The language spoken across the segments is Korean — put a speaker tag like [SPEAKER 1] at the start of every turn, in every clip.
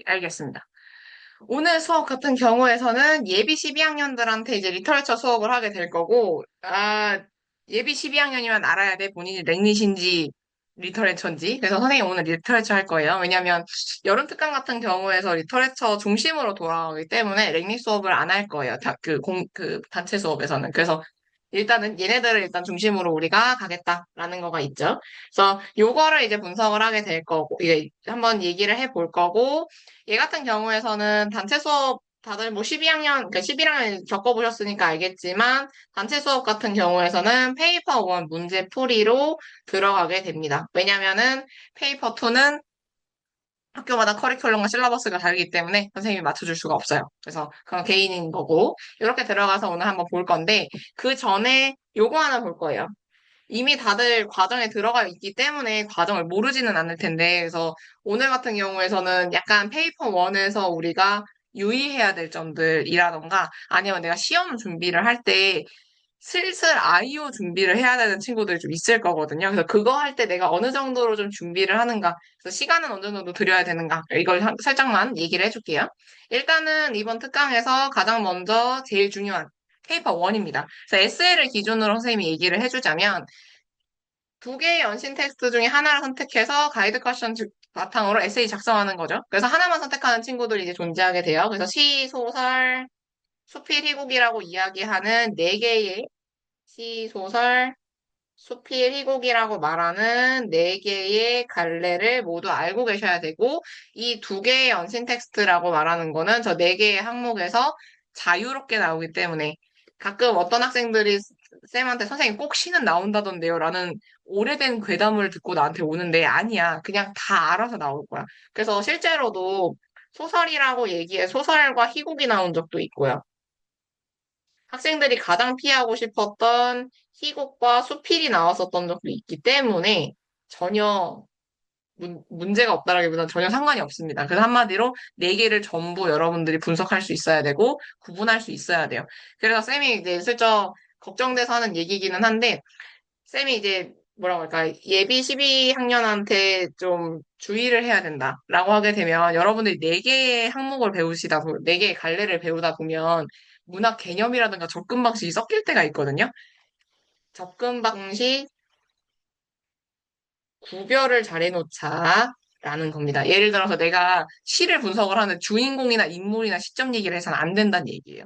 [SPEAKER 1] 알겠습니다. 오늘 수업 같은 경우에서는 예비 12학년들한테 이제 리터레처 수업을 하게 될 거고, 예비 12학년이면 알아야 돼. 본인이 랭릿인지 리터레처인지. 그래서 선생님 오늘 리터레처 할 거예요. 왜냐면 여름 특강 같은 경우에서 리터레처 중심으로 돌아가기 때문에 랭릿 수업을 안 할 거예요. 그 단체 수업에서는. 그래서 일단은 얘네들을 일단 중심으로 우리가 가겠다라는 거가 있죠. 그래서 요거를 이제 분석을 하게 될 거고, 이게 한번 얘기를 해볼 거고, 얘 같은 경우에서는 단체 수업 다들 뭐 12학년, 그러니까 11학년 겪어보셨으니까 알겠지만, 단체 수업 같은 경우에서는 페이퍼 1 문제 풀이로 들어가게 됩니다. 왜냐면은 페이퍼 2는 학교마다 커리큘럼과 실러버스가 다르기 때문에 선생님이 맞춰줄 수가 없어요. 그래서 그건 개인인 거고, 이렇게 들어가서 오늘 한번 볼 건데, 그 전에 요거 하나 볼 거예요. 이미 다들 과정에 들어가 있기 때문에 과정을 모르지는 않을 텐데, 그래서 오늘 같은 경우에서는 약간 페이퍼 1에서 우리가 유의해야 될 점들이라던가, 아니면 내가 시험 준비를 할 때 슬슬 아이오 준비를 해야 되는 친구들이 좀 있을 거거든요. 그래서 그거 할 때 내가 어느 정도로 좀 준비를 하는가, 그래서 시간은 어느 정도 들여야 되는가, 이걸 살짝만 얘기를 해줄게요. 일단은 이번 특강에서 가장 먼저 제일 중요한 페이퍼 1입니다. 그래서 에세이를 기준으로 선생님이 얘기를 해주자면, 두 개의 연신 텍스트 중에 하나를 선택해서 가이드 퀘션 바탕으로 에세이 작성하는 거죠. 그래서 하나만 선택하는 친구들이 이제 존재하게 돼요. 그래서 시, 소설, 수필, 희곡이라고 이야기하는 네 개의 시, 소설, 수필, 희곡이라고 말하는 네 개의 갈래를 모두 알고 계셔야 되고, 이 두 개의 연신 텍스트라고 말하는 거는 저 네 개의 항목에서 자유롭게 나오기 때문에 가끔 어떤 학생들이 쌤한테 선생님 꼭 시는 나온다던데요 라는 오래된 괴담을 듣고 나한테 오는데 아니야. 그냥 다 알아서 나올 거야. 그래서 실제로도 소설이라고 얘기해 소설과 희곡이 나온 적도 있고요. 학생들이 가장 피하고 싶었던 희곡과 수필이 나왔었던 적도 있기 때문에 전혀 문제가 없다라기보다는 전혀 상관이 없습니다. 그래서 한마디로 네 개를 전부 여러분들이 분석할 수 있어야 되고 구분할 수 있어야 돼요. 그래서 쌤이 이제 슬쩍 걱정돼서 하는 얘기기는 한데 쌤이 이제 뭐라고 할까 예비 12학년한테 좀 주의를 해야 된다라고 하게 되면 여러분들이 네 개의 항목을 배우시다 보면 네 개의 갈래를 배우다 보면 문학 개념이라든가 접근 방식이 섞일 때가 있거든요. 접근 방식 구별을 잘 해놓자라는 겁니다. 예를 들어서 내가 시를 분석을 하는 주인공이나 인물이나 시점 얘기를 해서는 안 된다는 얘기예요.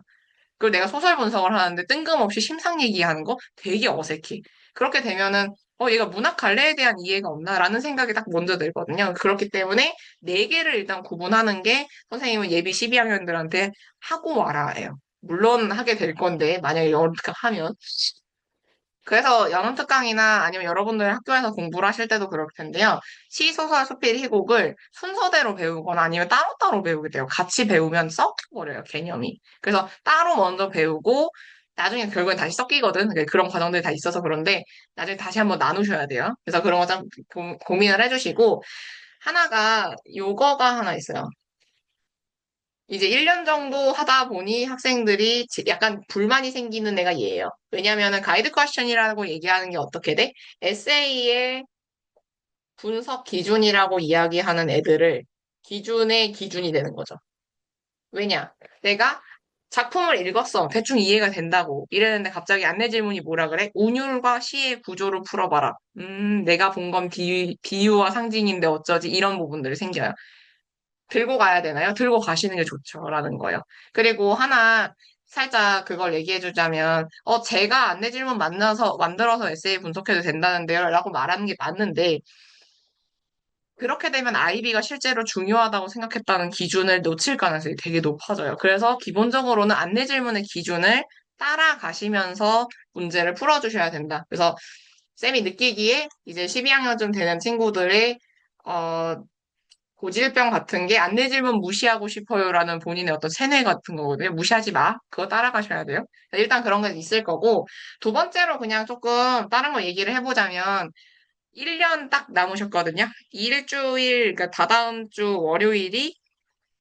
[SPEAKER 1] 그리고 내가 소설 분석을 하는데 뜬금없이 심상 얘기하는 거 되게 어색해. 그렇게 되면은 얘가 문학 갈래에 대한 이해가 없나라는 생각이 딱 먼저 들거든요. 그렇기 때문에 네 개를 일단 구분하는 게 선생님은 예비 12학년들한테 하고 와라 해요. 물론 하게 될 건데 만약에 하면 그래서 영어 특강이나 아니면 여러분들 학교에서 공부를 하실 때도 그럴 텐데요. 시, 소설, 수필, 희곡을 순서대로 배우거나 아니면 따로따로 배우게 돼요. 같이 배우면 섞여버려요, 개념이. 그래서 따로 먼저 배우고 나중에 결국엔 다시 섞이거든. 그런 과정들이 다 있어서 그런데 나중에 다시 한번 나누셔야 돼요. 그래서 그런 거 좀 고민을 해주시고 하나가 요거가 하나 있어요. 이제 1년 정도 하다 보니 학생들이 약간 불만이 생기는 애가 얘예요. 왜냐면은 가이드 퀘션이라고 얘기하는 게 어떻게 돼? 에세이의 분석 기준이라고 이야기하는 애들을 기준의 기준이 되는 거죠. 왜냐? 내가 작품을 읽었어. 대충 이해가 된다고. 이랬는데 갑자기 안내 질문이 뭐라 그래? 운율과 시의 구조를 풀어봐라. 내가 본 건 비유와 상징인데 어쩌지? 이런 부분들이 생겨요. 들고 가야 되나요? 들고 가시는 게 좋죠. 라는 거예요. 그리고 하나 살짝 그걸 얘기해 주자면, 제가 안내 질문 만들어서 에세이 분석해도 된다는데요. 라고 말하는 게 맞는데, 그렇게 되면 아이비가 실제로 중요하다고 생각했다는 기준을 놓칠 가능성이 되게 높아져요. 그래서 기본적으로는 안내 질문의 기준을 따라가시면서 문제를 풀어주셔야 된다. 그래서 쌤이 느끼기에 이제 12학년쯤 되는 친구들의 어, 고질병 같은 게 안내 질문 무시하고 싶어요라는 본인의 어떤 세뇌 같은 거거든요. 무시하지 마. 그거 따라가셔야 돼요. 일단 그런 게 있을 거고 두 번째로 그냥 조금 다른 거 얘기를 해보자면 1년 딱 남으셨거든요. 일주일, 그러니까 다다음 주 월요일이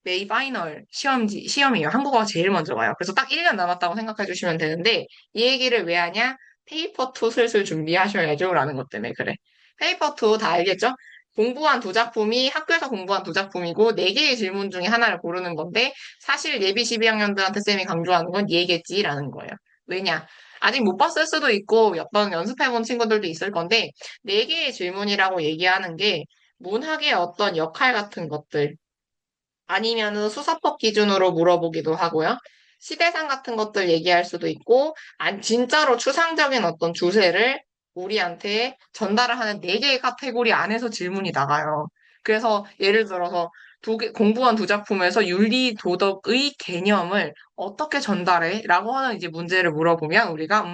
[SPEAKER 1] 메이 파이널 시험이에요. 한국어가 제일 먼저 와요. 그래서 딱 1년 남았다고 생각해 주시면 되는데, 이 얘기를 왜 하냐? 페이퍼 2 슬슬 준비하셔야죠. 라는 것 때문에 그래. 페이퍼 2 다 알겠죠? 공부한 두 작품이 학교에서 공부한 두 작품이고 네 개의 질문 중에 하나를 고르는 건데 사실 예비 12학년들한테 쌤이 강조하는 건 얘겠지라는 거예요. 왜냐? 아직 못 봤을 수도 있고 몇 번 연습해본 친구들도 있을 건데 네 개의 질문이라고 얘기하는 게 문학의 어떤 역할 같은 것들 아니면은 수사법 기준으로 물어보기도 하고요. 시대상 같은 것들 얘기할 수도 있고, 진짜로 추상적인 어떤 주제를 우리한테 전달을 하는 네 개의 카테고리 안에서 질문이 나가요. 그래서 예를 들어서 공부한 두 작품에서 윤리 도덕의 개념을 어떻게 전달해? 라고 하는 이제 문제를 물어보면 우리가,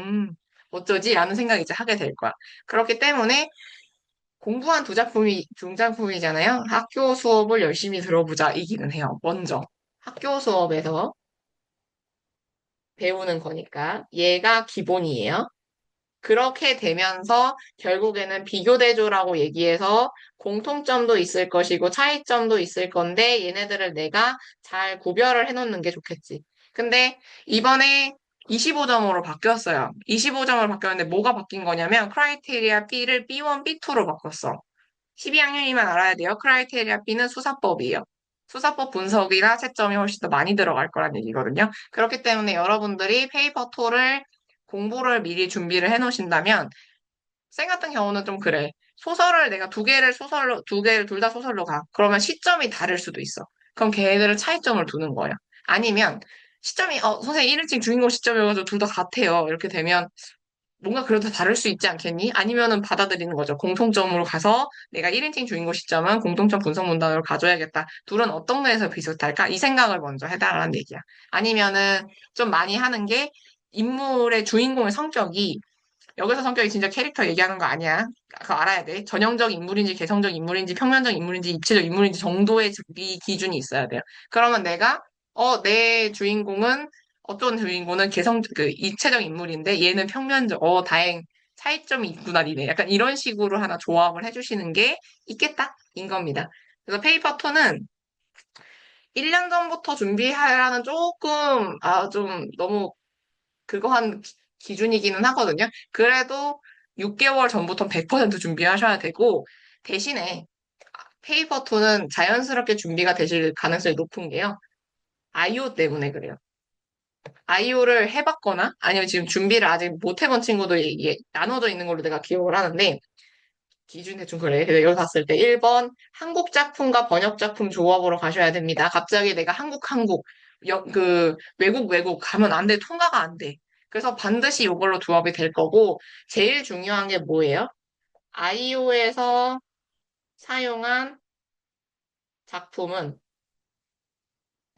[SPEAKER 1] 어쩌지? 라는 생각이 이제 하게 될 거야. 그렇기 때문에 공부한 두 작품이잖아요. 학교 수업을 열심히 들어보자, 이기는 해요. 먼저. 학교 수업에서 배우는 거니까. 얘가 기본이에요. 그렇게 되면서 결국에는 비교대조라고 얘기해서 공통점도 있을 것이고 차이점도 있을 건데 얘네들을 내가 잘 구별을 해놓는 게 좋겠지. 근데 이번에 25점으로 바뀌었어요. 25점으로 바뀌었는데 뭐가 바뀐 거냐면 크라이테리아 B를 B1, B2로 바꿨어. 12학년이면 알아야 돼요. 크라이테리아 B는 수사법이에요. 수사법 분석이나 채점이 훨씬 더 많이 들어갈 거란 얘기거든요. 그렇기 때문에 여러분들이 페이퍼 2를 공부를 미리 준비를 해 놓으신다면, 쌤 같은 경우는 좀 그래. 소설을 내가 두 개를 둘 다 소설로 가. 그러면 시점이 다를 수도 있어. 그럼 걔네들은 차이점을 두는 거예요. 아니면 시점이, 선생님 1인칭 주인공 시점이어가지고 둘 다 같아요. 이렇게 되면 뭔가 그래도 다를 수 있지 않겠니? 아니면은 받아들이는 거죠. 공통점으로 가서 내가 1인칭 주인공 시점은 공통점 분석 문단으로 가져야겠다. 둘은 어떤 면에서 비슷할까? 이 생각을 먼저 해달라는 얘기야. 아니면은 좀 많이 하는 게 인물의 주인공의 성격이 여기서 성격이 진짜 캐릭터 얘기하는 거 아니야. 그거 알아야 돼. 전형적 인물인지 개성적 인물인지 평면적 인물인지 입체적 인물인지 정도의 이 기준이 있어야 돼요. 그러면 내가 내 주인공은 어떤 주인공은 입체적 인물인데 얘는 평면적 차이점이 있구나 니네. 약간 이런 식으로 하나 조합을 해주시는 게 있겠다 인 겁니다. 그래서 페이퍼 2는 1년 전부터 준비하라는 조금 좀 너무 그거 한 기준이기는 하거든요. 그래도 6개월 전부터 100% 준비하셔야 되고, 대신에 페이퍼 2는 자연스럽게 준비가 되실 가능성이 높은 게요. 아이오 때문에 그래요. 아이오를 해봤거나, 아니면 지금 준비를 아직 못 해본 친구도 이게 나눠져 있는 걸로 내가 기억을 하는데, 기준 대충 그래. 그래서 여기 봤을 때 1번 한국 작품과 번역 작품 조합으로 가셔야 됩니다. 갑자기 내가 외국 가면 안 돼. 통과가 안 돼. 그래서 반드시 이걸로 조합이 될 거고 제일 중요한 게 뭐예요? 아이오에서 사용한 작품은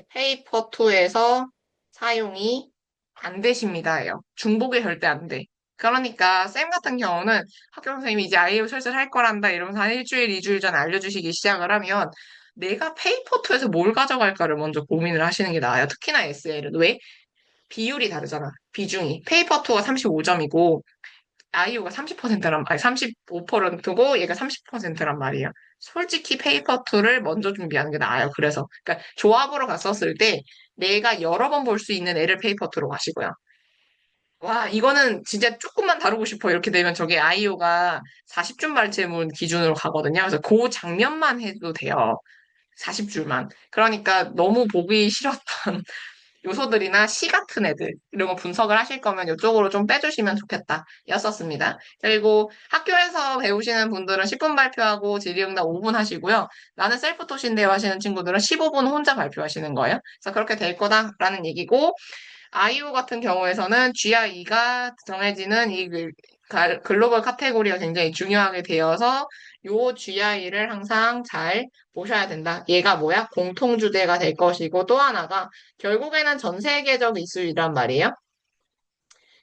[SPEAKER 1] 페이퍼 2에서 사용이 안 되십니다예요. 중복이 절대 안 돼. 그러니까 쌤 같은 경우는 학교 선생님이 이제 아이오 설치를 할 거란다 이러면서 한 일주일, 2주일 전에 알려주시기 시작을 하면 내가 페이퍼 2에서 뭘 가져갈까를 먼저 고민을 하시는 게 나아요. 특히나 에세이는. 왜? 비율이 다르잖아. 비중이. 페이퍼 2가 35점이고 아이오가 35%고 얘가 30%란 말이에요. 솔직히 페이퍼 2를 먼저 준비하는 게 나아요. 그러니까 조합으로 갔었을 때 내가 여러 번 볼 수 있는 애를 페이퍼 2로 가시고요. 와, 이거는 진짜 조금만 다루고 싶어. 이렇게 되면 저게 아이오가 40줄 말제문 기준으로 가거든요. 그래서 그 장면만 해도 돼요. 40줄만. 그러니까 너무 보기 싫었던 요소들이나 시 같은 애들 이런 거 분석을 하실 거면 이쪽으로 좀 빼주시면 좋겠다 였었습니다. 그리고 학교에서 배우시는 분들은 10분 발표하고 질의응답 5분 하시고요. 나는 셀프 토신데요 하시는 친구들은 15분 혼자 발표하시는 거예요. 그래서 그렇게 될 거다라는 얘기고 아이오 같은 경우에서는 GIE가 정해지는 글로벌 카테고리가 굉장히 중요하게 되어서 요 GI를 항상 잘 보셔야 된다. 얘가 뭐야? 공통주제가 될 것이고 또 하나가 결국에는 전 세계적 이슈이란 말이에요.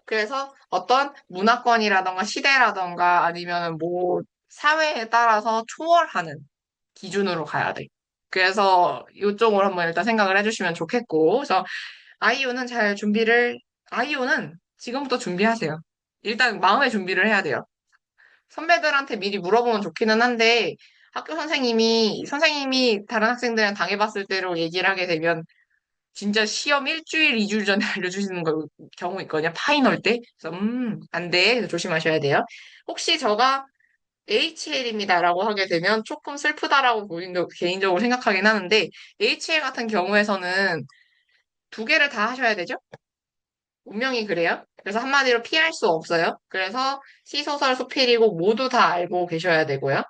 [SPEAKER 1] 그래서 어떤 문화권이라던가 시대라던가 아니면 뭐 사회에 따라서 초월하는 기준으로 가야 돼. 그래서 이쪽으로 한번 일단 생각을 해주시면 좋겠고, 그래서 아이오는 지금부터 준비하세요. 일단 마음의 준비를 해야 돼요. 선배들한테 미리 물어보면 좋기는 한데, 선생님이 다른 학생들이랑 당해봤을 때로 얘기를 하게 되면, 진짜 시험 일주일, 2주일 전에 알려주시는 경우 있거든요. 파이널 때. 그래서, 안 돼. 그래서 조심하셔야 돼요. 혹시 HL입니다라고 하게 되면 조금 슬프다라고 개인적으로 생각하긴 하는데 HL 같은 경우에서는 두 개를 다 하셔야 되죠? 운명이 그래요. 그래서 한마디로 피할 수 없어요. 그래서 시소설 수필이고 모두 다 알고 계셔야 되고요.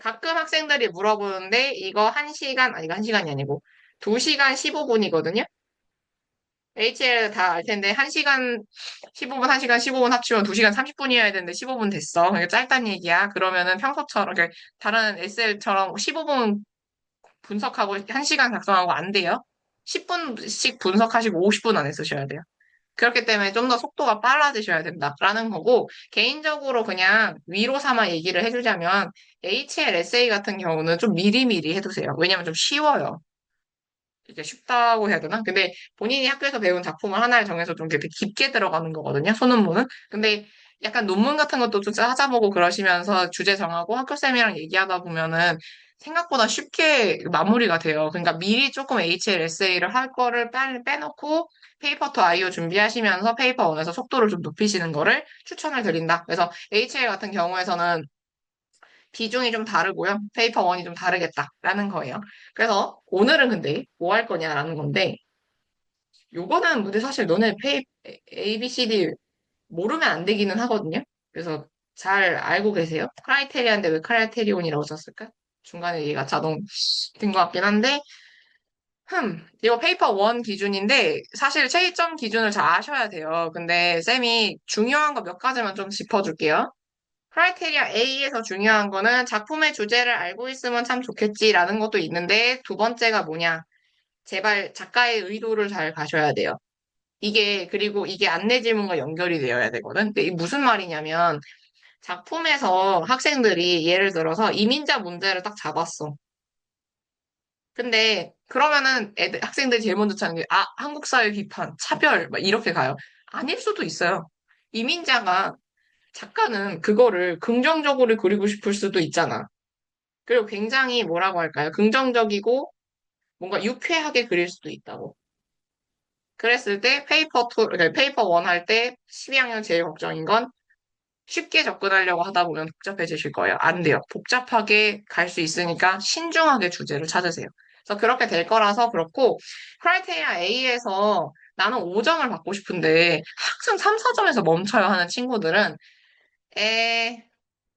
[SPEAKER 1] 가끔 학생들이 물어보는데 이거 1시간, 아니 이거 1시간이 아니고 2시간 15분이거든요. HL 다 알 텐데 1시간 15분, 1시간 15분 합치면 2시간 30분이어야 되는데 15분 됐어. 그러니까 짧다는 얘기야. 그러면은 평소처럼, 그러니까 다른 SL처럼 15분 분석하고 1시간 작성하고 안 돼요. 10분씩 분석하시고 50분 안에 쓰셔야 돼요. 그렇기 때문에 좀 더 속도가 빨라지셔야 된다라는 거고, 개인적으로 그냥 위로 삼아 얘기를 해주자면, HLSA 같은 경우는 좀 미리미리 해두세요. 왜냐면 좀 쉬워요. 이게 쉽다고 해야 되나? 근데 본인이 학교에서 배운 작품을 하나를 정해서 좀 되게 깊게 들어가는 거거든요, 소논문은. 근데 약간 논문 같은 것도 좀 찾아보고 그러시면서 주제 정하고 학교쌤이랑 얘기하다 보면은 생각보다 쉽게 마무리가 돼요. 그러니까 미리 조금 HLSA를 할 거를 빨리 빼놓고 페이퍼 투 아이오 준비하시면서 페이퍼 1에서 속도를 좀 높이시는 거를 추천을 드린다. 그래서 HL 같은 경우에서는 비중이 좀 다르고요. 페이퍼 1이 좀 다르겠다라는 거예요. 그래서 오늘은 근데 뭐 할 거냐라는 건데, 요거는 근데 사실 너네 A, B, C, D 모르면 안 되기는 하거든요. 그래서 잘 알고 계세요? 크라이테리아인데 왜 크라이테리온이라고 썼을까? 중간에 얘가 자동 된 것 같긴 한데, 이거 페이퍼 1 기준인데, 사실 최이점 기준을 잘 아셔야 돼요. 근데 쌤이 중요한 거 몇 가지만 좀 짚어줄게요. 크라이테리아 A에서 중요한 거는 작품의 주제를 알고 있으면 참 좋겠지라는 것도 있는데, 두 번째가 뭐냐? 제발 작가의 의도를 잘 가셔야 돼요. 그리고 이게 안내 질문과 연결이 되어야 되거든. 근데 이게 무슨 말이냐면, 작품에서 학생들이 예를 들어서 이민자 문제를 딱 잡았어. 근데 그러면은 학생들이 제일 먼저 찾는 게, 한국 사회 비판, 차별, 막 이렇게 가요. 아닐 수도 있어요. 이민자가, 작가는 그거를 긍정적으로 그리고 싶을 수도 있잖아. 그리고 굉장히 뭐라고 할까요? 긍정적이고 뭔가 유쾌하게 그릴 수도 있다고. 그랬을 때 페이퍼 1 할 때 12학년 제일 걱정인 건 쉽게 접근하려고 하다 보면 복잡해지실 거예요. 안 돼요. 복잡하게 갈 수 있으니까 신중하게 주제를 찾으세요. 그래서 그렇게 될 거라서 그렇고, 크라이테리아 A에서 나는 5점을 받고 싶은데 항상 3, 4점에서 멈춰요 하는 친구들은 에,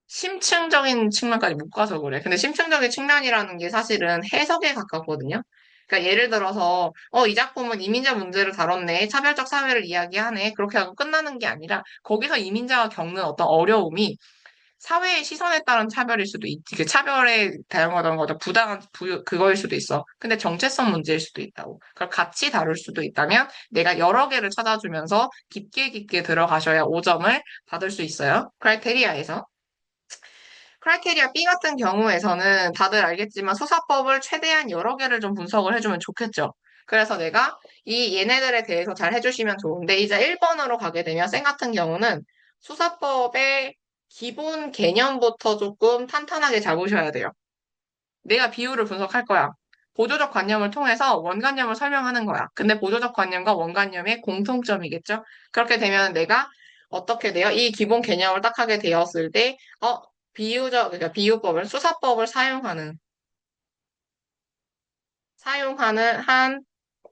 [SPEAKER 1] 심층적인 측면까지 못 가서 그래. 근데 심층적인 측면이라는 게 사실은 해석에 가깝거든요. 그러니까 예를 들어서, 이 작품은 이민자 문제를 다뤘네. 차별적 사회를 이야기하네. 그렇게 하고 끝나는 게 아니라, 거기서 이민자가 겪는 어떤 어려움이 사회의 시선에 따른 차별일 수도 있지. 그 차별에 대응하던 거죠. 그거일 수도 있어. 근데 정체성 문제일 수도 있다고. 그걸 같이 다룰 수도 있다면, 내가 여러 개를 찾아주면서 깊게 깊게 들어가셔야 5점을 받을 수 있어요. 크라이테리아에서. 크라이테리아 B 같은 경우에서는 다들 알겠지만 수사법을 최대한 여러 개를 좀 분석을 해주면 좋겠죠. 그래서 내가 얘네들에 대해서 잘 해주시면 좋은데 이제 1번으로 가게 되면 쌤 같은 경우는 수사법의 기본 개념부터 조금 탄탄하게 잡으셔야 돼요. 내가 비율을 분석할 거야. 보조적 관념을 통해서 원관념을 설명하는 거야. 근데 보조적 관념과 원관념의 공통점이겠죠? 그렇게 되면 내가 어떻게 돼요? 이 기본 개념을 딱 하게 되었을 때, 그러니까 비유법을, 수사법을 사용하는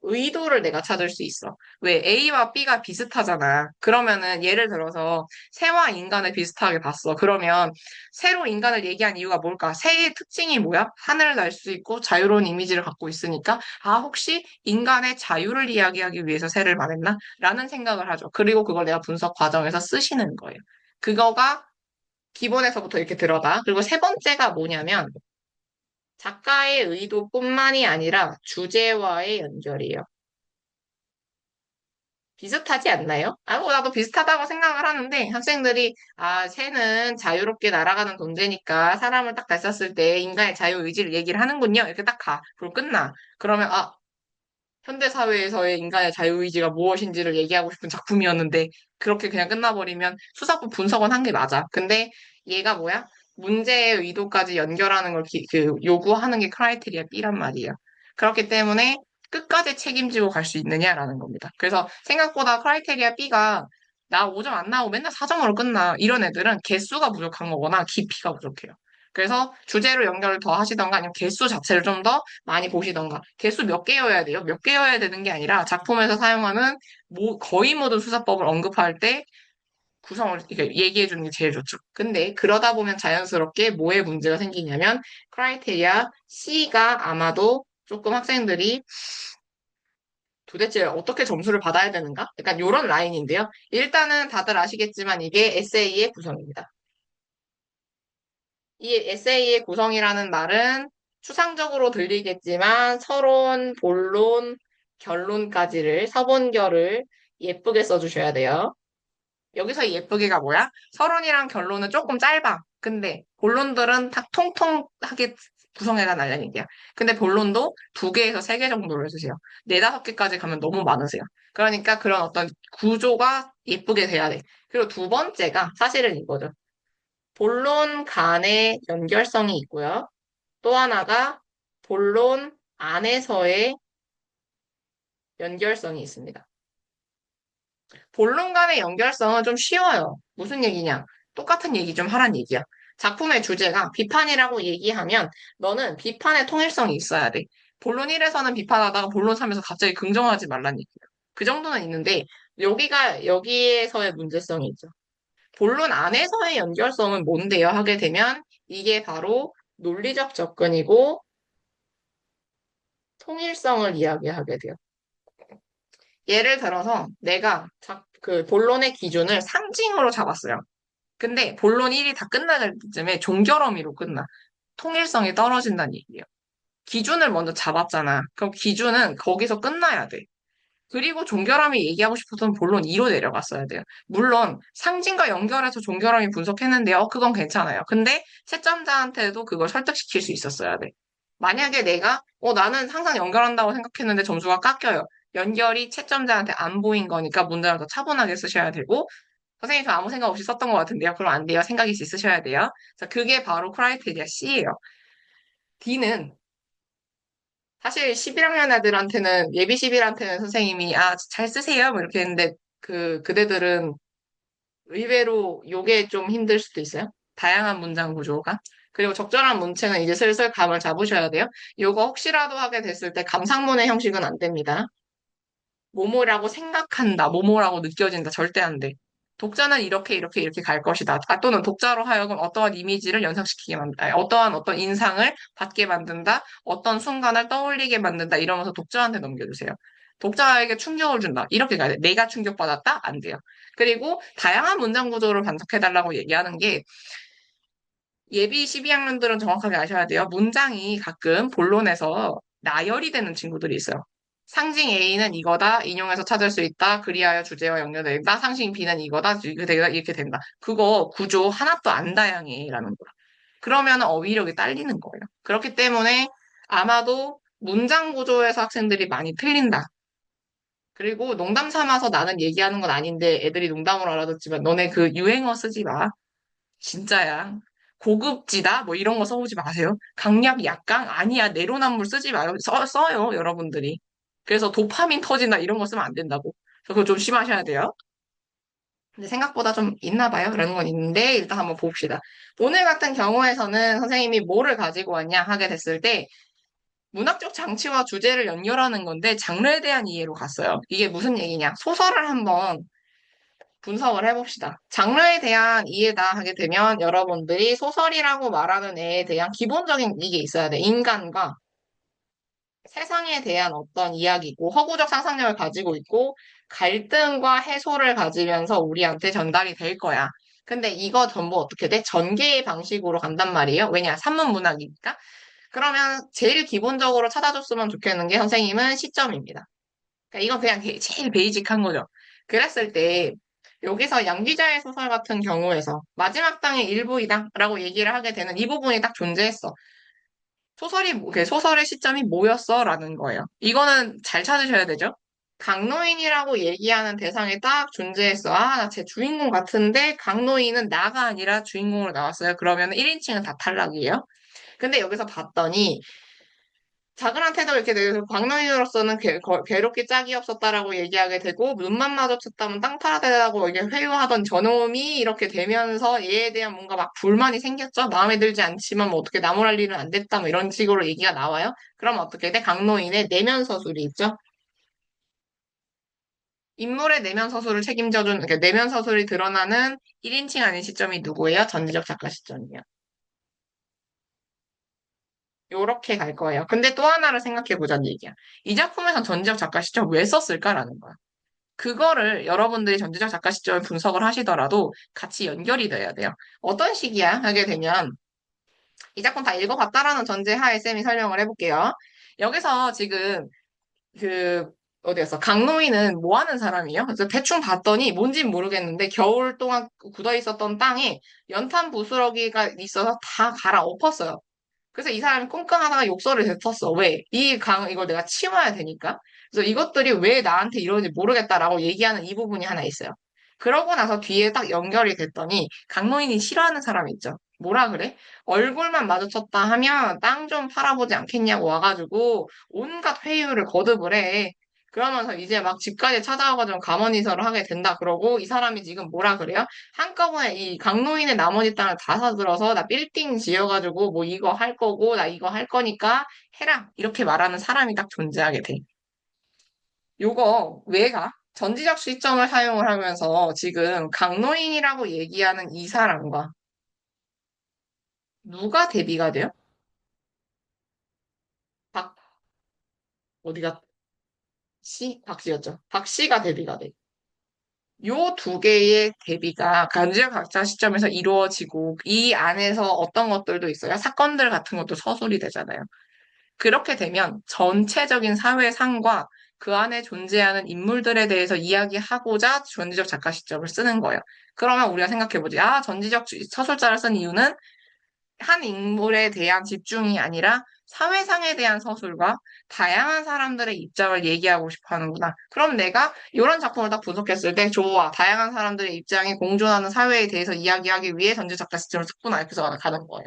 [SPEAKER 1] 의도를 내가 찾을 수 있어. 왜 A와 B가 비슷하잖아. 그러면은 예를 들어서 새와 인간을 비슷하게 봤어. 그러면 새로 인간을 얘기한 이유가 뭘까? 새의 특징이 뭐야? 하늘을 날 수 있고 자유로운 이미지를 갖고 있으니까 혹시 인간의 자유를 이야기하기 위해서 새를 말했나? 라는 생각을 하죠. 그리고 그걸 내가 분석 과정에서 쓰시는 거예요. 그거가 기본에서부터 이렇게 들어가. 그리고 세 번째가 뭐냐면 작가의 의도뿐만이 아니라 주제와의 연결이에요. 비슷하지 않나요? 나도 비슷하다고 생각을 하는데 학생들이 새는 자유롭게 날아가는 존재니까 사람을 딱 냈었을 때 인간의 자유의지를 얘기를 하는군요. 이렇게 딱 가. 그리고 끝나. 그러면 현대 사회에서의 인간의 자유의지가 무엇인지를 얘기하고 싶은 작품이었는데 그렇게 그냥 끝나버리면 수사법 분석은 한 게 맞아. 근데 얘가 뭐야? 문제의 의도까지 연결하는 걸 요구하는 게 크라이테리아 B란 말이에요. 그렇기 때문에 끝까지 책임지고 갈 수 있느냐라는 겁니다. 그래서 생각보다 크라이테리아 B가 나 5점 안 나오고 맨날 4점으로 끝나. 이런 애들은 개수가 부족한 거거나 깊이가 부족해요. 그래서 주제로 연결을 더 하시던가 아니면 개수 자체를 좀 더 많이 보시던가. 개수 몇 개여야 돼요? 몇 개여야 되는 게 아니라 작품에서 사용하는 거의 모든 수사법을 언급할 때 구성을 이렇게 얘기해 주는 게 제일 좋죠. 근데 그러다 보면 자연스럽게 뭐에 문제가 생기냐면 크라이테리아 C가 아마도 조금 학생들이 도대체 어떻게 점수를 받아야 되는가? 약간 이런 라인인데요. 일단은 다들 아시겠지만 이게 에세이의 구성입니다. 이 에세이의 구성이라는 말은 추상적으로 들리겠지만 서론, 본론, 결론까지를 서본결을 예쁘게 써주셔야 돼요. 여기서 이 예쁘게가 뭐야? 서론이랑 결론은 조금 짧아. 근데 본론들은 딱 통통하게 구성해가 날라는 얘기야. 근데 본론도 두 개에서 세 개 정도로 해주세요. 네다섯 개까지 가면 너무 많으세요. 그러니까 그런 어떤 구조가 예쁘게 돼야 돼. 그리고 두 번째가 사실은 이거죠. 본론 간의 연결성이 있고요. 또 하나가 본론 안에서의 연결성이 있습니다. 본론 간의 연결성은 좀 쉬워요. 무슨 얘기냐? 똑같은 얘기 좀 하란 얘기야. 작품의 주제가 비판이라고 얘기하면 너는 비판의 통일성이 있어야 돼. 본론 1에서는 비판하다가 본론 3에서 갑자기 긍정하지 말란 얘기야. 그 정도는 있는데 여기에서의 문제성이 있죠. 본론 안에서의 연결성은 뭔데요? 하게 되면 이게 바로 논리적 접근이고 통일성을 이야기하게 돼요. 예를 들어서 내가 그 본론의 기준을 상징으로 잡았어요. 근데 본론 1이 다 끝날 때쯤에 종결어미로 끝나. 통일성이 떨어진다는 얘기예요. 기준을 먼저 잡았잖아. 그럼 기준은 거기서 끝나야 돼. 그리고 종결함이 얘기하고 싶었던 본론 2로 내려갔어야 돼요. 물론 상징과 연결해서 종결함이 분석했는데요. 그건 괜찮아요. 근데 채점자한테도 그걸 설득시킬 수 있었어야 돼. 만약에 내가 나는 항상 연결한다고 생각했는데 점수가 깎여요. 연결이 채점자한테 안 보인 거니까 문장을 더 차분하게 쓰셔야 되고 선생님 저 아무 생각 없이 썼던 것 같은데요. 그럼 안 돼요. 생각이 있으셔야 돼요. 자, 그게 바로 크라이테리아 C예요. D는 사실 11학년 애들한테는 예비 11한테는 선생님이 잘 쓰세요 뭐 이렇게 했는데 그대들은 의외로 요게 좀 힘들 수도 있어요. 다양한 문장 구조가. 그리고 적절한 문체는 이제 슬슬 감을 잡으셔야 돼요. 요거 혹시라도 하게 됐을 때 감상문의 형식은 안 됩니다. 뭐뭐라고 생각한다, 뭐뭐라고 느껴진다, 절대 안 돼. 독자는 이렇게, 이렇게, 이렇게 갈 것이다. 또는 독자로 하여금 어떠한 이미지를 연상시키게 만든다. 어떠한 어떤 인상을 받게 만든다. 어떤 순간을 떠올리게 만든다. 이러면서 독자한테 넘겨주세요. 독자에게 충격을 준다. 이렇게 가야 돼. 내가 충격받았다? 안 돼요. 그리고 다양한 문장 구조를 반복해달라고 얘기하는 게 예비 12학년들은 정확하게 아셔야 돼요. 문장이 가끔 본론에서 나열이 되는 친구들이 있어요. 상징 A는 이거다. 인용해서 찾을 수 있다. 그리하여 주제와 연결된다. 상징 B는 이거다. 이렇게 된다. 그거 구조 하나도 안 다양해. 라는 거야. 그러면 어휘력이 딸리는 거예요. 그렇기 때문에 아마도 문장 구조에서 학생들이 많이 틀린다. 그리고 농담 삼아서 나는 얘기하는 건 아닌데 애들이 농담으로 알아듣지만 너네 그 유행어 쓰지 마. 진짜야. 고급지다? 뭐 이런 거 써오지 마세요. 강약 약강? 아니야. 내로남불 쓰지 마요. 써요, 여러분들이. 그래서 도파민 터진다 이런 거 쓰면 안 된다고. 그래서 그거 좀 심하셔야 돼요. 근데 생각보다 좀 있나 봐요. 그런 건 있는데 일단 한번 봅시다. 오늘 같은 경우에서는 선생님이 뭐를 가지고 왔냐 하게 됐을 때 문학적 장치와 주제를 연결하는 건데 장르에 대한 이해로 갔어요. 이게 무슨 얘기냐? 소설을 한번 분석을 해봅시다. 장르에 대한 이해다 하게 되면 여러분들이 소설이라고 말하는 애에 대한 기본적인 이게 있어야 돼. 인간과 세상에 대한 어떤 이야기고 허구적 상상력을 가지고 있고 갈등과 해소를 가지면서 우리한테 전달이 될 거야. 근데 이거 전부 어떻게 돼? 전개의 방식으로 간단 말이에요. 왜냐? 산문문학이니까. 그러면 제일 기본적으로 찾아줬으면 좋겠는 게 선생님은 시점입니다. 그러니까 이건 그냥 제일 베이직한 거죠. 그랬을 때 여기서 양기자의 소설 같은 경우에서 마지막 땅의 일부이다라고 얘기를 하게 되는 이 부분이 딱 존재했어. 그 소설의 시점이 뭐였어라는 거예요. 이거는 잘 찾으셔야 되죠. 강노인이라고 얘기하는 대상이 딱 존재했어. 나 제 주인공 같은데 강노인은 나가 아니라 주인공으로 나왔어요. 그러면 1인칭은 다 탈락이에요. 근데 여기서 봤더니 작은 태도 이렇게 되고 광노인으로서는 괴롭게 짝이 없었다라고 얘기하게 되고 눈만 마주쳤다면 땅 파야 되라고 이게 회유하던 저놈이 이렇게 되면서 얘에 대한 뭔가 막 불만이 생겼죠. 마음에 들지 않지만 뭐 어떻게 나무랄 일은 안 됐다 뭐 이런 식으로 얘기가 나와요. 그럼 어떻게 돼? 강노인의 내면 서술이 있죠. 인물의 내면 서술을 책임져준, 그러니까 내면 서술이 드러나는 1인칭 아닌 시점이 누구예요? 전지적 작가 시점이요. 요렇게 갈 거예요. 근데 또 하나를 생각해 보자는 얘기야. 이 작품에선 전지적 작가 시점 왜 썼을까라는 거야. 그거를 여러분들이 전지적 작가 시점을 분석을 하시더라도 같이 연결이 돼야 돼요. 어떤 식이야? 하게 되면 이 작품 다 읽어봤다라는 전제하에 쌤이 설명을 해볼게요. 여기서 지금 그 어디였어? 강노인은 뭐 하는 사람이에요? 그래서 대충 봤더니 뭔진 모르겠는데 겨울 동안 굳어 있었던 땅에 연탄 부스러기가 있어서 다 갈아 엎었어요. 그래서 이 사람이 끙끙하다가 욕설을 뱉었어. 왜? 이걸 내가 치워야 되니까. 그래서 이것들이 왜 나한테 이러는지 모르겠다라고 얘기하는 이 부분이 하나 있어요. 그러고 나서 뒤에 딱 연결이 됐더니 강노인이 싫어하는 사람 있죠. 뭐라 그래? 얼굴만 마주쳤다 하면 땅 좀 팔아보지 않겠냐고 와가지고 온갖 회유를 거듭을 해. 그러면서 이제 막 집까지 찾아와가지고 감언이설을 하게 된다 그러고 이 사람이 지금 뭐라 그래요? 한꺼번에 이 강노인의 나머지 땅을 다 사들어서 나 빌딩 지어가지고 뭐 이거 할 거고 나 이거 할 거니까 해라 이렇게 말하는 사람이 딱 존재하게 돼. 요거 왜가? 전지적 시점을 사용을 하면서 지금 강노인이라고 얘기하는 이 사람과 누가 대비가 돼요? 박 어디가 박씨였죠. 박씨가 대비가 돼. 요 두 개의 대비가 간지적 각자 시점에서 이루어지고 이 안에서 어떤 것들도 있어요. 사건들 같은 것도 서술이 되잖아요. 그렇게 되면 전체적인 사회상과 그 안에 존재하는 인물들에 대해서 이야기하고자 전지적 작가 시점을 쓰는 거예요. 그러면 우리가 생각해보지. 아, 전지적 서술자를 쓴 이유는 한 인물에 대한 집중이 아니라 사회상에 대한 서술과 다양한 사람들의 입장을 얘기하고 싶어 하는구나. 그럼 내가 이런 작품을 딱 분석했을 때 좋아. 다양한 사람들의 입장이 공존하는 사회에 대해서 이야기하기 위해 전지적 작가 시점을 썼구나. 이렇게 해서 가는 거예요.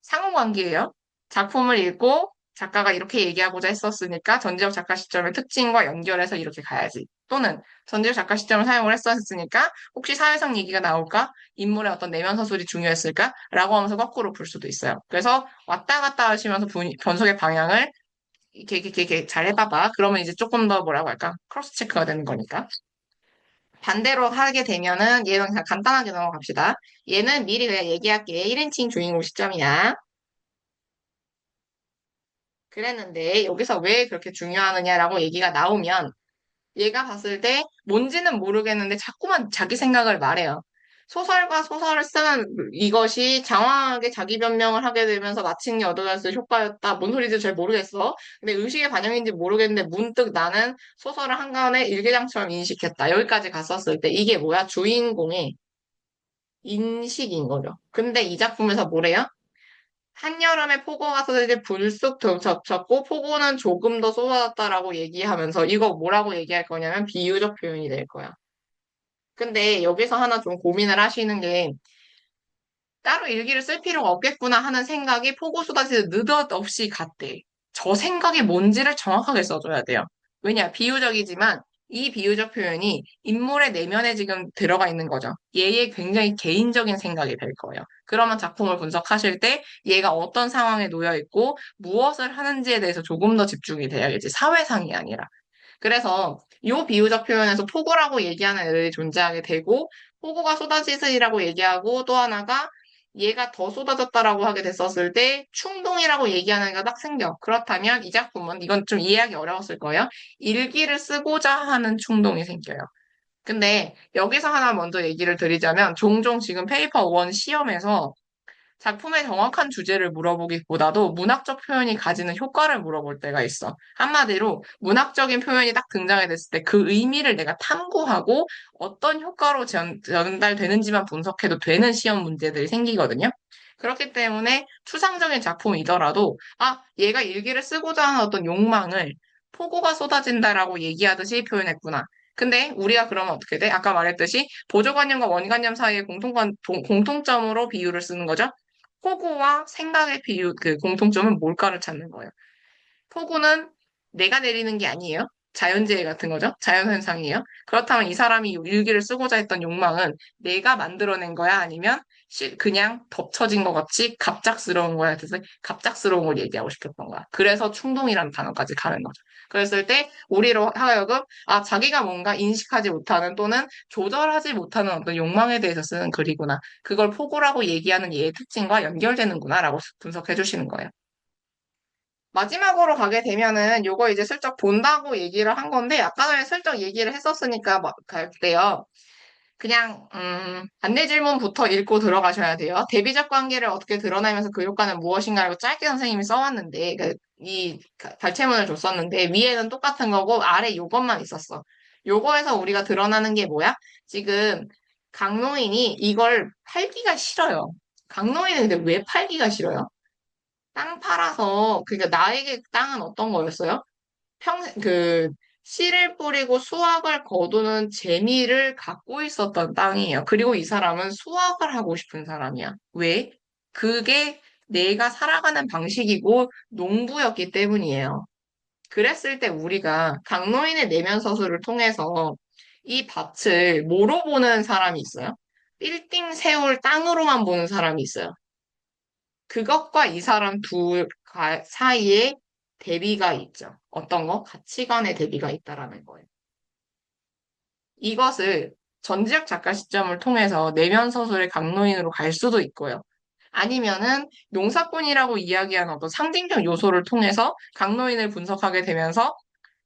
[SPEAKER 1] 상호관계예요. 작품을 읽고 작가가 이렇게 얘기하고자 했었으니까 전지적 작가 시점의 특징과 연결해서 이렇게 가야지. 또는 전지적 작가 시점을 사용을 했었으니까 혹시 사회성 얘기가 나올까? 인물의 어떤 내면 서술이 중요했을까? 라고 하면서 거꾸로 볼 수도 있어요. 그래서 왔다 갔다 하시면서 변속의 방향을 이렇게 잘 해봐봐. 그러면 이제 조금 더 뭐라고 할까? 크로스 체크가 되는 거니까. 반대로 하게 되면은 얘는 그냥 간단하게 넘어갑시다. 얘는 미리 그냥 얘기할게. 1인칭 주인공 시점이야. 그랬는데 여기서 왜 그렇게 중요하느냐라고 얘기가 나오면 얘가 봤을 때 뭔지는 모르겠는데 자꾸만 자기 생각을 말해요. 소설과 소설을 쓰는 이것이 장황하게 자기 변명을 하게 되면서 마침내 얻어냈을 효과였다. 뭔 소리인지 잘 모르겠어. 근데 의식의 반영인지 모르겠는데 문득 나는 소설을 한간에 일기장처럼 인식했다. 여기까지 갔었을 때 이게 뭐야? 주인공의 인식인 거죠. 근데 이 작품에서 뭐래요? 한여름에 폭우가 쏟아질 불쑥 덮쳤고 폭우는 조금 더 쏟아졌다라고 얘기하면서 이거 뭐라고 얘기할 거냐면 비유적 표현이 될 거야. 근데 여기서 하나 좀 고민을 하시는 게 따로 일기를 쓸 필요가 없겠구나 하는 생각이 폭우 쏟아지듯 느닷없이 갔대. 저 생각이 뭔지를 정확하게 써줘야 돼요. 왜냐, 비유적이지만 이 비유적 표현이 인물의 내면에 지금 들어가 있는 거죠. 얘의 굉장히 개인적인 생각이 될 거예요. 그러면 작품을 분석하실 때 얘가 어떤 상황에 놓여 있고 무엇을 하는지에 대해서 조금 더 집중이 돼야겠지. 사회상이 아니라. 그래서 이 비유적 표현에서 폭우라고 얘기하는 애들이 존재하게 되고 폭우가 쏟아지으리라고 얘기하고 또 하나가 얘가 더 쏟아졌다라고 하게 됐었을 때 충동이라고 얘기하는 게 딱 생겨. 그렇다면 이 작품은 이건 좀 이해하기 어려웠을 거예요. 일기를 쓰고자 하는 충동이 생겨요. 근데 여기서 하나 먼저 얘기를 드리자면 종종 지금 페이퍼 원 시험에서 작품의 정확한 주제를 물어보기보다도 문학적 표현이 가지는 효과를 물어볼 때가 있어. 한마디로 문학적인 표현이 딱 등장해 됐을 때 그 의미를 내가 탐구하고 어떤 효과로 전달되는지만 분석해도 되는 시험 문제들이 생기거든요. 그렇기 때문에 추상적인 작품이더라도 얘가 일기를 쓰고자 하는 어떤 욕망을 폭우가 쏟아진다라고 얘기하듯이 표현했구나. 근데 우리가 그러면 어떻게 돼? 아까 말했듯이 보조관념과 원관념 사이의 공통점으로 비유를 쓰는 거죠. 폭우와 생각의 비유, 그 공통점은 뭘까를 찾는 거예요. 폭우는 내가 내리는 게 아니에요. 자연재해 같은 거죠. 자연현상이에요. 그렇다면 이 사람이 일기를 쓰고자 했던 욕망은 내가 만들어낸 거야? 아니면 그냥 덮쳐진 것 같이 갑작스러운 거야? 그래서 갑작스러운 걸 얘기하고 싶었던 거야. 그래서 충동이라는 단어까지 가는 거죠. 그랬을 때 우리로 하여금 자기가 뭔가 인식하지 못하는 또는 조절하지 못하는 어떤 욕망에 대해서 쓰는 글이구나. 그걸 폭우라고 얘기하는 얘의 특징과 연결되는구나라고 분석해 주시는 거예요. 마지막으로 가게 되면은 요거 이제 슬쩍 본다고 얘기를 한 건데 아까 전에 슬쩍 얘기를 했었으니까 갈게요. 그냥 안내 질문부터 읽고 들어가셔야 돼요. 대비적 관계를 어떻게 드러내면서 그 효과는 무엇인가를 짧게 선생님이 써왔는데 이 발췌문을 줬었는데 위에는 똑같은 거고 아래 요것만 있었어. 요거에서 우리가 드러나는 게 뭐야? 지금 강노인이 이걸 팔기가 싫어요. 강노인은 근데 왜 팔기가 싫어요? 땅 팔아서, 그러니까 나에게 땅은 어떤 거였어요? 씨를 뿌리고 수확을 거두는 재미를 갖고 있었던 땅이에요. 그리고 이 사람은 수확을 하고 싶은 사람이야. 왜? 그게 내가 살아가는 방식이고 농부였기 때문이에요. 그랬을 때 우리가 강노인의 내면 서술을 통해서 이 밭을 뭐로 보는 사람이 있어요? 빌딩 세울 땅으로만 보는 사람이 있어요. 그것과 이 사람 둘 사이에 대비가 있죠. 어떤 거? 가치관의 대비가 있다라는 거예요. 이것을 전지적 작가 시점을 통해서 내면 서술의 강노인으로 갈 수도 있고요. 아니면은 농사꾼이라고 이야기하는 어떤 상징적 요소를 통해서 강노인을 분석하게 되면서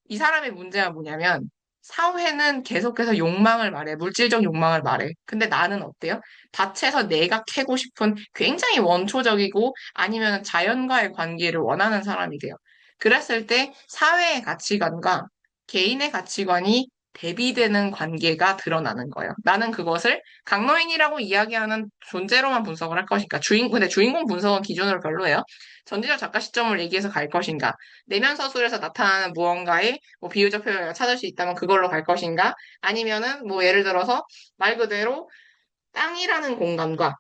[SPEAKER 1] 이 사람의 문제가 뭐냐면 사회는 계속해서 욕망을 말해, 물질적 욕망을 말해. 근데 나는 어때요? 밭에서 내가 캐고 싶은 굉장히 원초적이고 아니면 자연과의 관계를 원하는 사람이 돼요. 그랬을 때 사회의 가치관과 개인의 가치관이 대비되는 관계가 드러나는 거예요. 나는 그것을 강노인이라고 이야기하는 존재로만 분석을 할 것인가. 근데 주인공 분석은 기준으로 별로예요. 전지적 작가 시점을 얘기해서 갈 것인가. 내면 서술에서 나타나는 무언가의 비유적 표현을 찾을 수 있다면 그걸로 갈 것인가? 아니면은 예를 들어서 말 그대로 땅이라는 공간과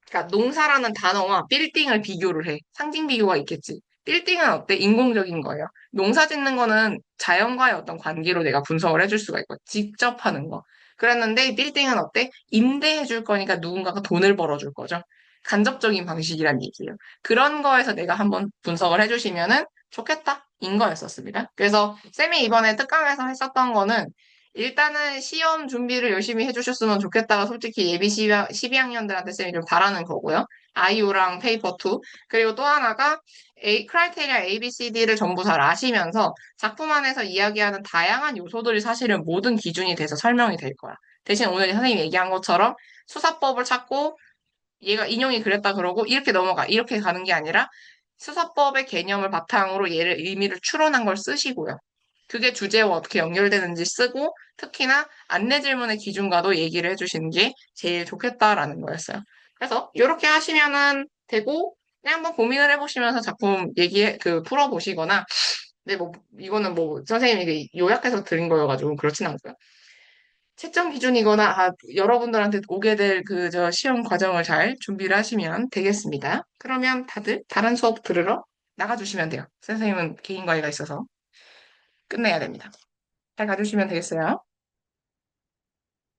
[SPEAKER 1] 그러니까 농사라는 단어와 빌딩을 비교를 해. 상징 비교가 있겠지. 빌딩은 어때? 인공적인 거예요. 농사 짓는 거는 자연과의 어떤 관계로 내가 분석을 해줄 수가 있고, 직접 하는 거. 그랬는데 빌딩은 어때? 임대해 줄 거니까 누군가가 돈을 벌어줄 거죠. 간접적인 방식이란 얘기예요. 그런 거에서 내가 한번 분석을 해주시면은 좋겠다. 인 거였었습니다. 그래서 쌤이 이번에 특강에서 했었던 거는 일단은 시험 준비를 열심히 해주셨으면 좋겠다가 솔직히 예비 12학년들한테 쌤이 좀 바라는 거고요. 아이오랑 페이퍼 2. 그리고 또 하나가 크라이테리아 A, B, C, D를 전부 잘 아시면서 작품 안에서 이야기하는 다양한 요소들이 사실은 모든 기준이 돼서 설명이 될 거야. 대신 오늘 선생님이 얘기한 것처럼 수사법을 찾고 얘가 인용이 그랬다 그러고 이렇게 넘어가. 이렇게 가는 게 아니라 수사법의 개념을 바탕으로 얘를 의미를 추론한 걸 쓰시고요. 그게 주제와 어떻게 연결되는지 쓰고 특히나 안내 질문의 기준과도 얘기를 해주시는 게 제일 좋겠다라는 거였어요. 그래서 이렇게 하시면은 되고 그냥 한번 고민을 해보시면서 작품 풀어보시거나 근데 이거는 선생님이 요약해서 드린 거여가지고 그렇진 않고요. 채점 기준이거나 여러분들한테 오게 될 시험 과정을 잘 준비를 하시면 되겠습니다. 그러면 다들 다른 수업 들으러 나가주시면 돼요. 선생님은 개인 과외가 있어서 끝내야 됩니다. 잘 가주시면 되겠어요.